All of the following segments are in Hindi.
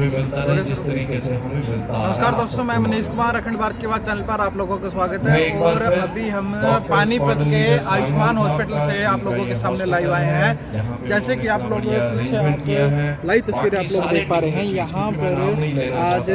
नमस्कार दोस्तों, मैं मनीष कुमार अखंड भारत की बात चैनल पर आप लोगों का स्वागत है। और अभी हम पानीपत के आयुष्मान हॉस्पिटल से आप लोगों के सामने लाइव आए हैं। जैसे कि आप लोग पीछे आपको लाइव तस्वीरें आप लोग देख पा रहे हैं। यहाँ पर आज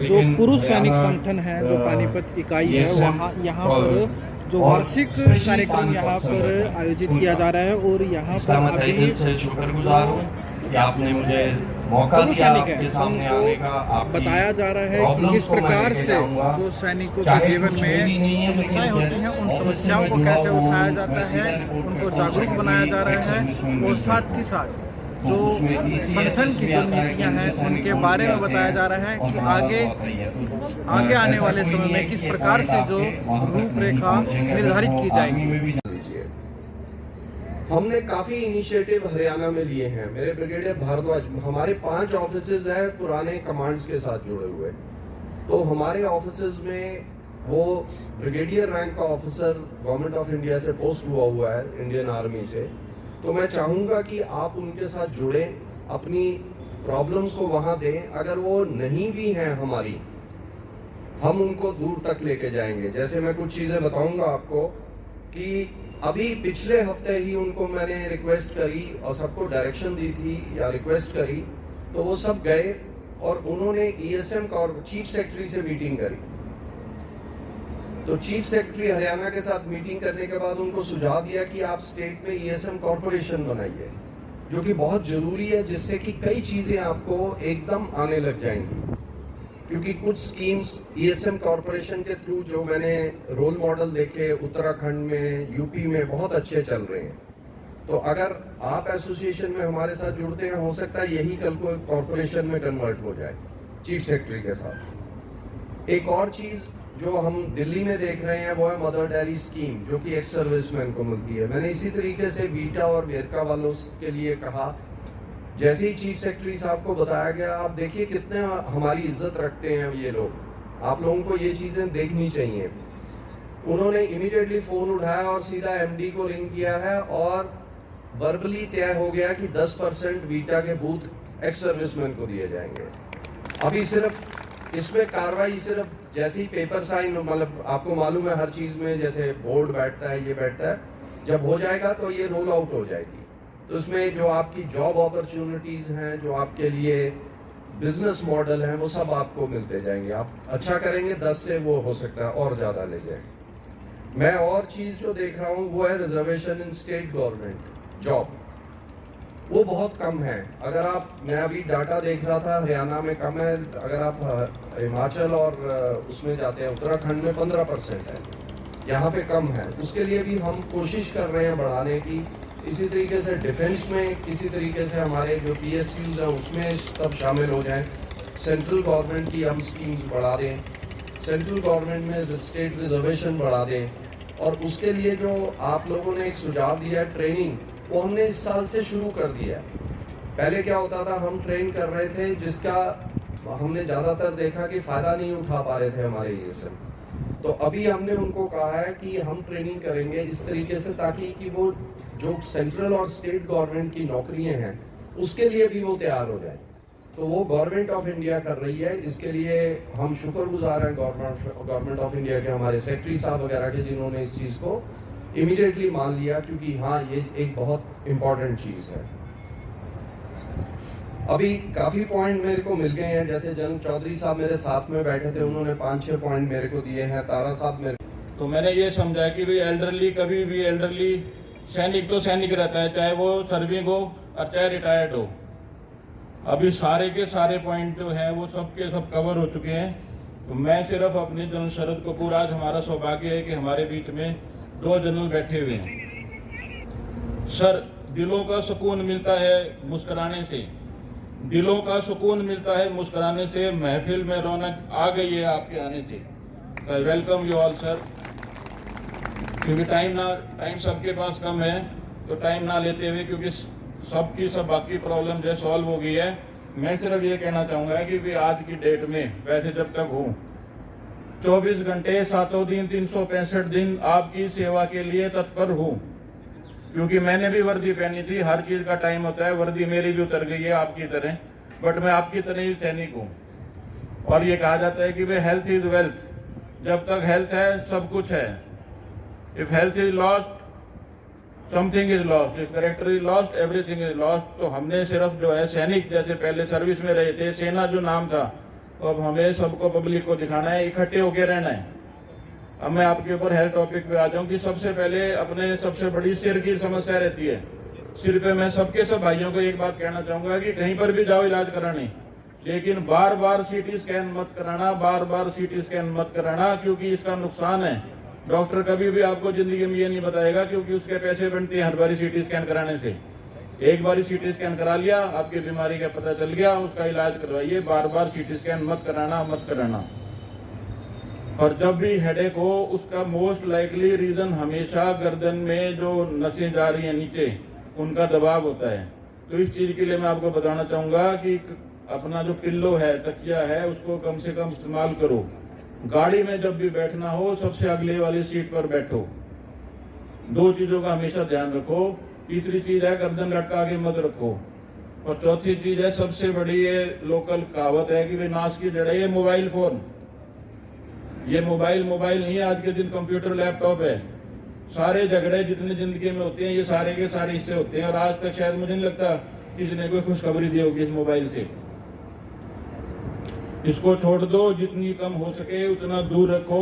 जो पुरुष सैनिक संगठन है, जो पानीपत इकाई है, वहाँ यहाँ पर जो वार्षिक कार्यक्रम यहाँ पर आयोजित किया जा रहा है। और यहाँ पर अभी कि आपने मुझे मौका दिया आपके सामने आने का। बताया जा रहा है कि किस प्रकार से जो सैनिकों के जीवन में समस्याएं होती हैं, उन समस्याओं को कैसे उठाया जाता है, उनको जागरूक बनाया जा रहा है। और साथ ही साथ जो संगठन की जो नीतियां हैं, उनके बारे में बताया जा रहा है कि आगे आने वाले समय में किस प्रकार से जो रूपरेखा निर्धारित की जाएगी। हमने काफी इनिशिएटिव हरियाणा में लिए हैं। मेरे ब्रिगेडियर भारद्वाज, हमारे 5 ऑफिसेज हैं पुराने कमांड्स के साथ जुड़े हुए। तो हमारे ऑफिसेज में वो ब्रिगेडियर रैंक का ऑफिसर गवर्नमेंट ऑफ इंडिया से पोस्ट हुआ है, इंडियन आर्मी से। तो मैं चाहूंगा कि आप उनके साथ जुड़े, अपनी प्रॉब्लम्स को वहां दें। अगर वो नहीं भी हैं हमारी, हम उनको दूर तक लेके जाएंगे। जैसे मैं कुछ चीजें बताऊंगा आपको कि अभी पिछले हफ्ते ही उनको मैंने रिक्वेस्ट करी और सबको डायरेक्शन दी थी या रिक्वेस्ट करी, तो वो सब गए और उन्होंने ईएसएम और चीफ सेक्रेटरी से मीटिंग करी। तो चीफ सेक्रेटरी हरियाणा के साथ मीटिंग करने के बाद उनको सुझाव दिया कि आप स्टेट में ईएसएम कॉर्पोरेशन बनाइए, जो कि बहुत जरूरी है, जिससे कि कई चीजें आपको एकदम आने लग जाएंगी। क्योंकि कुछ स्कीम्स ईएसएम कॉर्पोरेशन के थ्रू जो मैंने रोल मॉडल देखे उत्तराखंड में, यूपी में बहुत अच्छे चल रहे हैं। तो अगर आप एसोसिएशन में हमारे साथ जुड़ते हैं, हो सकता है यही कल को कॉर्पोरेशन में कन्वर्ट हो जाए चीफ सेक्रेटरी के साथ। एक और चीज जो हम दिल्ली में देख रहे हैं वो है मदर डेयरी स्कीम, जो कि एक्स सर्विसमैन को मिलती है। मैंने इसी तरीके से वीटा और वेरका वालों के लिए कहा। जैसे ही चीफ सेक्रेटरी साहब को बताया गया, आप देखिए कितने हमारी इज्जत रखते हैं ये लोग, आप लोगों को ये चीजें देखनी चाहिए। उन्होंने इमीडिएटली फोन उठाया और सीधा एमडी को रिंग किया है और वर्बली तय हो गया कि 10% वीटा के बूथ एक्स सर्विसमैन को दिए जाएंगे। अभी सिर्फ इसमें कार्रवाई सिर्फ जैसे ही पेपर साइन, मतलब आपको मालूम है हर चीज में जैसे बोर्ड बैठता है, ये बैठता है, जब हो जाएगा तो ये रोल आउट हो जाएगी। तो उसमें जो आपकी जॉब अपॉर्चुनिटीज हैं, जो आपके लिए बिजनेस मॉडल हैं, वो सब आपको मिलते जाएंगे। आप अच्छा करेंगे 10 से वो हो सकता है और ज्यादा ले जाएंगे। मैं और चीज जो देख रहा हूं वो है रिजर्वेशन इन स्टेट गवर्नमेंट जॉब, वो बहुत कम है। अगर आप, मैं अभी डाटा देख रहा था, हरियाणा में कम है। अगर आप हिमाचल और उसमें जाते हैं उत्तराखंड में 15% है, यहाँ पे कम है। उसके लिए भी हम कोशिश कर रहे हैं बढ़ाने की। इसी तरीके से डिफेंस में किसी तरीके से हमारे जो पीएसयूज हैं उसमें सब शामिल हो जाएं। सेंट्रल गवर्नमेंट की हम स्कीम्स बढ़ा दें, सेंट्रल गवर्नमेंट में स्टेट रिजर्वेशन बढ़ा दें। और उसके लिए जो आप लोगों ने एक सुझाव दिया है ट्रेनिंग, वो हमने इस साल से शुरू कर दिया है। पहले क्या होता था, हम ट्रेन कर रहे थे, जिसका हमने ज्यादातर देखा कि फायदा नहीं उठा पा रहे थे हमारे ईएसएम। तो अभी हमने उनको कहा है कि हम ट्रेनिंग करेंगे इस तरीके से, ताकि कि वो जो सेंट्रल और स्टेट गवर्नमेंट की नौकरियां हैं उसके लिए भी वो तैयार हो जाए। तो वो गवर्नमेंट ऑफ इंडिया कर रही है। इसके लिए हम शुक्रगुजार हैं गवर्नमेंट ऑफ इंडिया के, हमारे सेक्रेटरी साहब वगैरह के, जिन्होंने इस चीज को इमीडिएटली मान लिया, क्योंकि हाँ ये एक बहुत इंपॉर्टेंट चीज है। अभी काफी पॉइंट मेरे को मिल गए हैं। जैसे जनरल चौधरी साहब मेरे साथ में बैठे थे, उन्होंने 5-6 पॉइंट मेरे को दिए हैं। तारा साहब मेरे, तो मैंने ये समझा कि भाई एल्डरली, कभी भी एल्डरली सैनिक तो सैनिक रहता है, चाहे वो सर्विंग हो और चाहे रिटायर्ड हो। अभी सारे के सारे पॉइंट जो है वो सब के सब कवर हो चुके हैं। तो मैं सिर्फ अपने जनरल शरद कपूर, आज हमारा सौभाग्य है कि हमारे बीच में 2 जनरल बैठे हुए हैं। सर, दिलों का सुकून मिलता है मुस्कुराने से, दिलों का सुकून मिलता है मुस्कुराने से। महफिल में रौनक आ गई है आपके आने से। Welcome you all sir. क्योंकि टाइम सबके पास कम है, तो टाइम ना लेते हुए, क्योंकि सबकी सब बाकी प्रॉब्लम जो सॉल्व हो गई है, मैं सिर्फ ये कहना चाहूंगा कि आज की डेट में, वैसे जब तक हूँ 24 घंटे 7 दिन 365 दिन आपकी सेवा के लिए तत्पर हूँ। क्योंकि मैंने भी वर्दी पहनी थी, हर चीज का टाइम होता है। वर्दी मेरी भी उतर गई है आपकी तरह, बट मैं आपकी तरह ही सैनिक हूँ। और ये कहा जाता है कि भाई हेल्थ इज वेल्थ, जब तक हेल्थ है सब कुछ है। If health is lost something is lost, if character is lost everything is lost. तो हमने सिर्फ जो है सैनिक जैसे पहले सर्विस में रहे थे, सेना जो नाम था, अब हमें सबको पब्लिक को दिखाना है, इकट्ठे होकर रहना है। अब मैं आपके ऊपर हेल्थ टॉपिक पे आ जाऊं कि सबसे पहले अपने सबसे बड़ी सिर की समस्या रहती है। सिर पे मैं सबके सब भाइयों को एक बात कहना चाहूंगा कि कहीं पर भी जाओ इलाज कराने, लेकिन बार बार सीटी स्कैन मत कराना, बार बार सीटी स्कैन मत कराना, क्योंकि इसका नुकसान है। डॉक्टर कभी भी आपको जिंदगी में ये नहीं बताएगा, क्योंकि उसके पैसे बनते हैं हर बारी सीटी स्कैन कराने से। एक बारी सीटी स्कैन करा लिया, आपकी बीमारी का पता चल गया, उसका इलाज करवाइए, बार बार सीटी स्कैन मत कराना। और जब भी हेडेक हो, उसका मोस्ट लाइकली रीजन हमेशा गर्दन में जो नसें जा रही हैं नीचे, उनका दबाव होता है। तो इस चीज के लिए मैं आपको बताना चाहूंगा कि अपना जो पिल्लो है, तकिया है, उसको कम से कम इस्तेमाल करो। गाड़ी में जब भी बैठना हो, सबसे अगले वाली सीट पर बैठो। दो चीजों का हमेशा ध्यान रखो। तीसरी चीज है गर्दन लटका के मत रखो। और चौथी चीज है, सबसे बड़ी ये लोकल कहावत है कि वे नाश की जड़ है ये मोबाइल फोन। ये मोबाइल नहीं है, आज के दिन कंप्यूटर लैपटॉप है। सारे झगड़े जितने जिंदगी में होते हैं, ये सारे के सारे इससे होते हैं। और आज तक शायद मुझे नहीं लगता किसी ने कोई खुशखबरी दी होगी इस मोबाइल से। इसको छोड़ दो, जितनी कम हो सके उतना दूर रखो।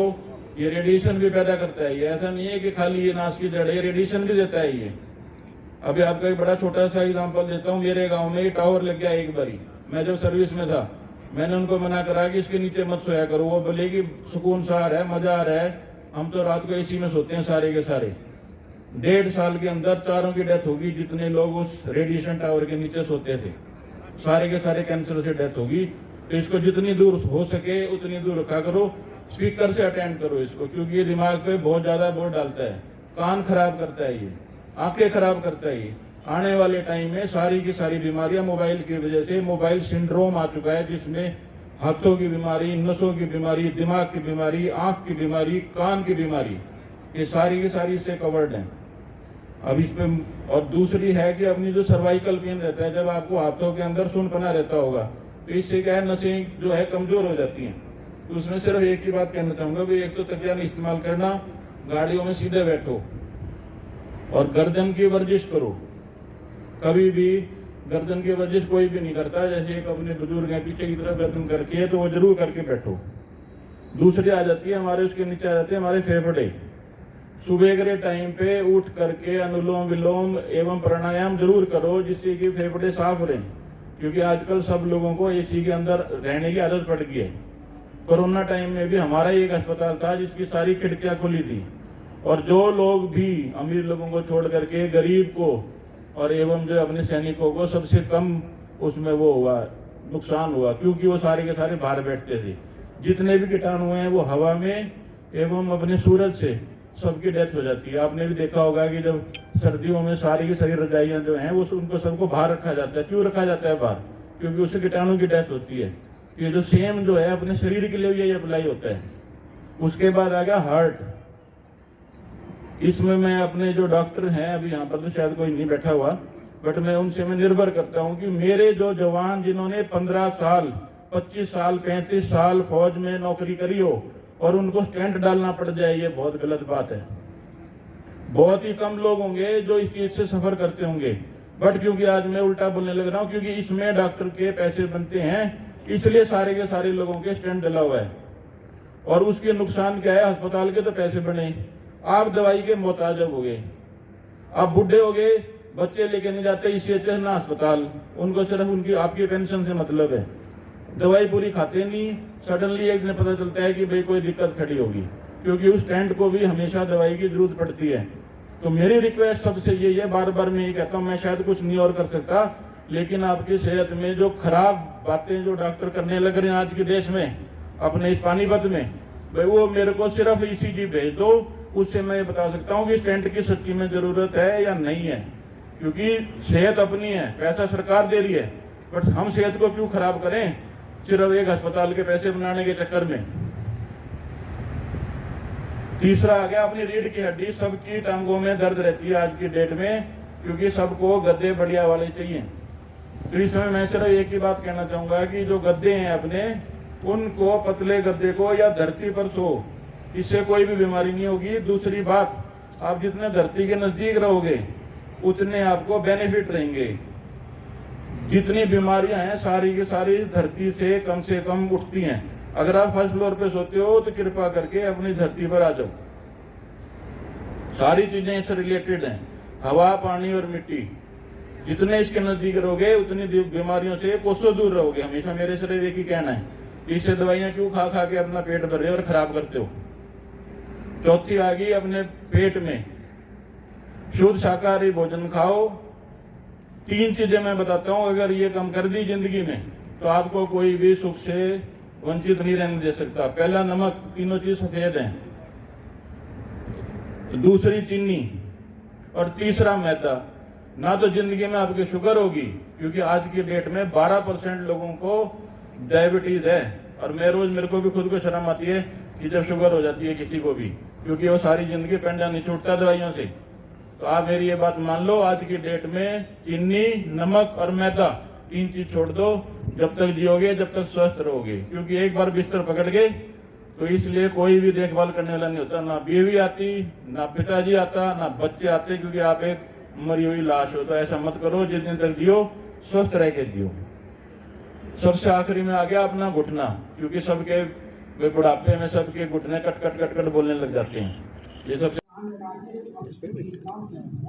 ये रेडिएशन भी पैदा करता है। ये ऐसा नहीं है कि खाली ये नाश की जड़ है, रेडिएशन भी देता है ये। अभी आपका एक बड़ा छोटा सा एग्जांपल देता हूँ। मेरे गांव में टावर लग गया एक बारी, मैं जब सर्विस में था। मैंने उनको मना करा कि इसके नीचे मत सोया करो। वो बोले कि सुकून सा आ रहा है, मजा आ रहा है, हम तो रात को एसी में सोते हैं सारे के सारे। 1.5 साल के अंदर 4 की डेथ होगी। जितने लोग उस रेडिएशन टावर के नीचे सोते थे, सारे के सारे कैंसर से डेथ होगी। तो इसको जितनी दूर हो सके उतनी दूर रखा करो। स्पीकर से अटेंड करो इसको, क्योंकि ये दिमाग पे बहुत ज्यादा बोझ डालता है, कान खराब करता है, ये आंखें खराब करता है। ये आने वाले टाइम में सारी की सारी बीमारियां मोबाइल की वजह से, मोबाइल सिंड्रोम आ चुका है, जिसमें हाथों की बीमारी, नसों की बीमारी, दिमाग की बीमारी, आंख की बीमारी, कान की बीमारी, ये सारी की सारी इससे कवर्ड है। अब इसमें और दूसरी है कि अपनी जो सर्वाइकल पेन रहता है, जब आपको हाथों के अंदर सुनपना रहता होगा, तो इससे क्या है, नसें जो है कमजोर हो जाती हैं। तो उसमें सिर्फ एक ही बात कहना चाहूंगा भाई, एक तो तकिया नहीं इस्तेमाल करना, गाड़ियों में सीधे बैठो और गर्दन की वर्जिश करो। कभी भी गर्दन की वर्जिश कोई भी नहीं करता, जैसे एक अपने बुजुर्ग हैं पीछे की तरफ गर्दन करके, तो वो जरूर करके बैठो। दूसरी आ जाती है हमारे, उसके नीचे आ जाते हैं हमारे फेफड़े। सुबह के टाइम पे उठ करके अनुलोम विलोम एवं प्राणायाम जरूर करो, जिससे कि फेफड़े साफ रहें। क्योंकि आजकल सब लोगों को एसी के अंदर रहने की आदत पड़ गई है। कोरोना टाइम में भी हमारा एक अस्पताल था जिसकी सारी खिड़कियां खुली थी, और जो लोग भी अमीर लोगों को छोड़ करके गरीब को और एवं जो अपने सैनिकों को सबसे कम उसमें वो हुआ, नुकसान हुआ, क्योंकि वो सारे के सारे बाहर बैठते थे। जितने भी कीटाणु हैं वो हवा में एवं अपने सूरज से सबकी डेथ हो जाती है। आपने भी देखा होगा कि जब सर्दियों में सारी की सारी रजाइयां जो हैं वो उनको सबको बाहर रखा जाता है। क्यों रखा जाता है बाहर? क्योंकि उससे कीटाणु की डेथ होती है। ये जो सेम जो है अपने शरीर के लिए यही अप्लाई होता है। उसके बाद आ गया हार्ट। इसमें मैं अपने जो डॉक्टर हैं, अभी यहाँ पर तो शायद कोई नहीं बैठा हुआ, बट मैं उनसे मैं निर्भर करता हूँ कि मेरे जो जवान जिन्होंने 15 साल 25 साल 35 साल फौज में नौकरी करी हो और उनको स्टेंट डालना पड़ जाए, ये बहुत गलत बात है। बहुत ही कम लोग होंगे जो इस चीज से सफर करते होंगे, बट क्योंकि आज मैं उल्टा बोलने लग रहा हूँ, क्योंकि इसमें डॉक्टर के पैसे बनते हैं, इसलिए सारे के सारे लोगों के स्टेंट डला हुआ है। और उसके नुकसान क्या है? अस्पताल के तो पैसे बने, आप दवाई के मोहताज हो गए, आप बुढ़े हो गए, बच्चे लेके नहीं जाते इसी ना अस्पताल, उनको सिर्फ उनकी आपकी पेंशन से मतलब है, दवाई पूरी खाते नहीं। सडनली एक दिन पता चलता है कि भाई कोई दिक्कत खड़ी होगी, क्योंकि उस स्टेंट को भी हमेशा दवाई की जरूरत पड़ती है। तो मेरी रिक्वेस्ट सबसे यही है, बार बार मैं ये कहता हूँ, मैं शायद कुछ नहीं और कर सकता, लेकिन आपकी सेहत में जो खराब बातें जो डॉक्टर करने लग रहे हैं आज के देश में, अपने इस पानीपत में, भाई वो मेरे को सिर्फ ईसीजी भेज दो, उससे मैं बता सकता हूँ कि स्टेंट की सच्ची में जरूरत है या नहीं है। क्योंकि सेहत अपनी है, पैसा सरकार दे रही है, बट हम सेहत को क्यों खराब करें सिर्फ एक अस्पताल के पैसे बनाने के चक्कर में। तीसरा आ गया अपनी रीढ़ की हड्डी। सबकी टांगों में दर्द रहती है आज की डेट में, क्योंकि सबको गद्दे बढ़िया वाले चाहिए। तो इस समय मैं सिर्फ एक ही बात कहना चाहूंगा कि जो गद्दे हैं अपने, उनको, पतले गद्दे को या धरती पर सो, इससे कोई भी बीमारी नहीं होगी। दूसरी बात, आप जितने धरती के नजदीक रहोगे उतने आपको बेनिफिट रहेंगे। जितनी बीमारियां हैं सारी की सारी धरती से कम उठती हैं। अगर आप फर्स्ट फ्लोर पे सोते हो तो कृपा करके अपनी धरती पर आ जाओ। सारी चीजें इससे रिलेटेड हैं, हवा, पानी और मिट्टी। जितने इसके नजदीक रहोगे उतनी बीमारियों से कोसों दूर रहोगे। हमेशा मेरे सिर्फ एक ही कहना है, इससे दवाइयां क्यों खा खा के अपना पेट भर रहे हो और खराब करते हो। चौथी आ गई, अपने पेट में शुद्ध शाकाहारी भोजन खाओ। 3 चीजें मैं बताता हूं, अगर ये कम कर दी जिंदगी में तो आपको कोई भी सुख से वंचित नहीं रहने दे सकता। पहला, नमक, तीनों चीज सफेद हैं। दूसरी, चीनी, और तीसरा, मैदा। ना तो जिंदगी में आपकी शुगर होगी, क्योंकि आज की डेट में 12% लोगों को डायबिटीज है। और मेरे को भी खुद को शर्म आती है कि जब शुगर हो जाती है किसी को भी, क्योंकि वो सारी जिंदगी पेंडा नहीं छूटता दवाइयों से। तो आप मेरी ये बात मान लो, आज की डेट में चीनी, नमक और मैदा, 3 चीज छोड़ दो। जब तक जियोगे, जब तक स्वस्थ रहोगे, क्योंकि एक बार बिस्तर पकड़ गए तो इसलिए कोई भी देखभाल करने वाला नहीं होता। ना बीवी आती, ना पिताजी आता, ना बच्चे आते, क्योंकि आप एक मरी हुई लाश हो। तो ऐसा मत करो, जिस दिन तक जियो स्वस्थ रह के जियो। सबसे आखिरी में आ गया अपना घुटना, क्योंकि सबके बुढ़ापे में सबके घुटने कट बोलने लग जाते हैं। ये सबसे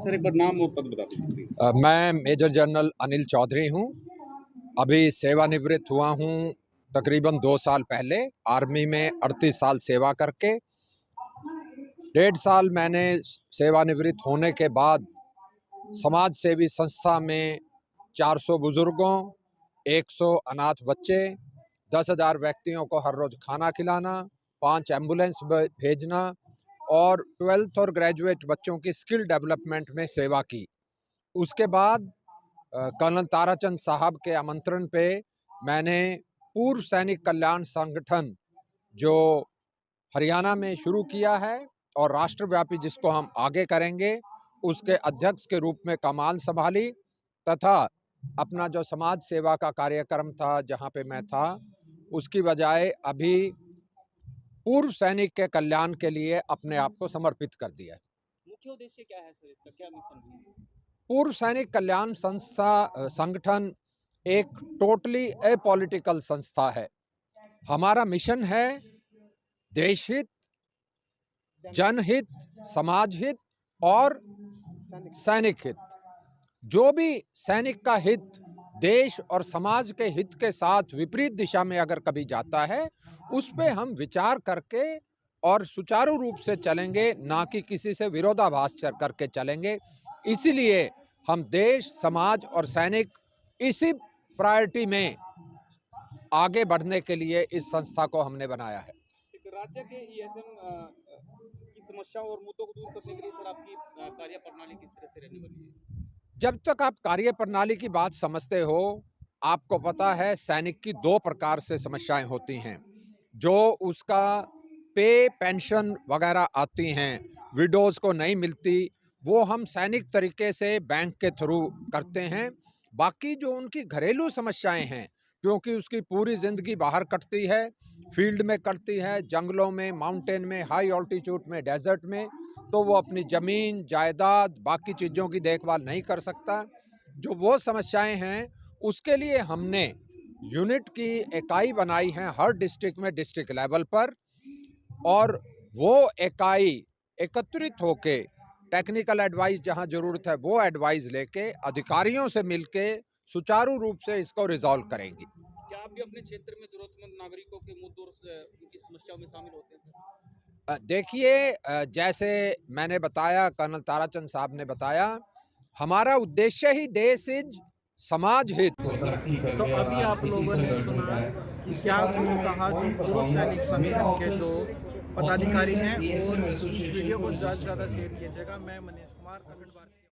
सर एक बार नाम और पद बता दीजिए प्लीज। मैं मेजर जनरल अनिल चौधरी हूं। अभी सेवानिवृत्त हुआ हूं तकरीबन 2 साल पहले, आर्मी में 38 साल सेवा करके। 1.5 साल मैंने सेवानिवृत्त होने के बाद समाज सेवी संस्था में 400 बुजुर्गों, 100 अनाथ बच्चे, 10,000 व्यक्तियों को हर रोज खाना खिलाना, 5 एम्बुलेंस भेजना और 12th और ग्रेजुएट बच्चों की स्किल डेवलपमेंट में सेवा की। उसके बाद कर्नल ताराचंद साहब के आमंत्रण पे मैंने पूर्व सैनिक कल्याण संगठन जो हरियाणा में शुरू किया है और राष्ट्रव्यापी जिसको हम आगे करेंगे, उसके अध्यक्ष के रूप में कमान संभाली, तथा अपना जो समाज सेवा का कार्यक्रम था जहाँ पे मैं था, उसकी बजाय अभी पूर्व सैनिक के कल्याण के लिए अपने आप को समर्पित कर दिया है। मुख्य उद्देश्य क्या है सर, इसका क्या मिशन है? पूर्व सैनिक कल्याण संगठन एक टोटली अपॉलिटिकल संस्था है। हमारा मिशन है देश हित, जनहित, समाज हित और सैनिक हित। जो भी सैनिक का हित देश और समाज के हित के साथ विपरीत दिशा में अगर कभी जाता है, उस पे हम विचार करके और सुचारू रूप से चलेंगे, ना कि किसी से विरोधाभास करके चलेंगे। इसीलिए हम देश, समाज और सैनिक, इसी प्रायोरिटी में आगे बढ़ने के लिए इस संस्था को हमने बनाया है। राज्य के ईएसएम की समस्याओं और मुद्दों को दूर करने के लिए सर आपकी कार्य प्रणाली किस तरह से रहने वाली है? जब तक आप कार्य प्रणाली की बात समझते हो, आपको पता है सैनिक की 2 प्रकार से समस्याएं होती हैं। जो उसका पे, पेंशन वगैरह आती हैं, विडोज को नहीं मिलती, वो हम सैनिक तरीके से बैंक के थ्रू करते हैं। बाकी जो उनकी घरेलू समस्याएं हैं, क्योंकि उसकी पूरी ज़िंदगी बाहर कटती है, फील्ड में कटती है, जंगलों में, माउंटेन में, हाई ऑल्टीट्यूड में, डेजर्ट में, तो वो अपनी ज़मीन, जायदाद, बाकी चीज़ों की देखभाल नहीं कर सकता। जो वो समस्याएं हैं, उसके लिए हमने यूनिट की इकाई बनाई है हर डिस्ट्रिक्ट में, डिस्ट्रिक्ट लेवल पर, और वो इकाई एकत्रित होके टेक्निकल एडवाइस जहां ज़रूरत है वो एडवाइस लेके अधिकारियों से मिलके सुचारू रूप से इसको रिजॉल्व करेंगी। क्या आप भी अपने क्षेत्र में जरूरतमंद नागरिकों के मुद्दों और उनकी समस्याओं में शामिल होते हैं सर? देखिए, जैसे मैंने बताया, कर्नल ताराचंद साहब ने बताया, हमारा उद्देश्य ही देश हित, समाज हित। तो अभी आप लोगों ने सुना कि क्या कुछ कहा जो पूर्व सैनिक संगठन के जो पदाधिकारी हैं, और इस वीडियो को ज़्यादा से ज़्यादा शेयर कीजिएगा। मैं मनीष कुमार, अखंड भारत।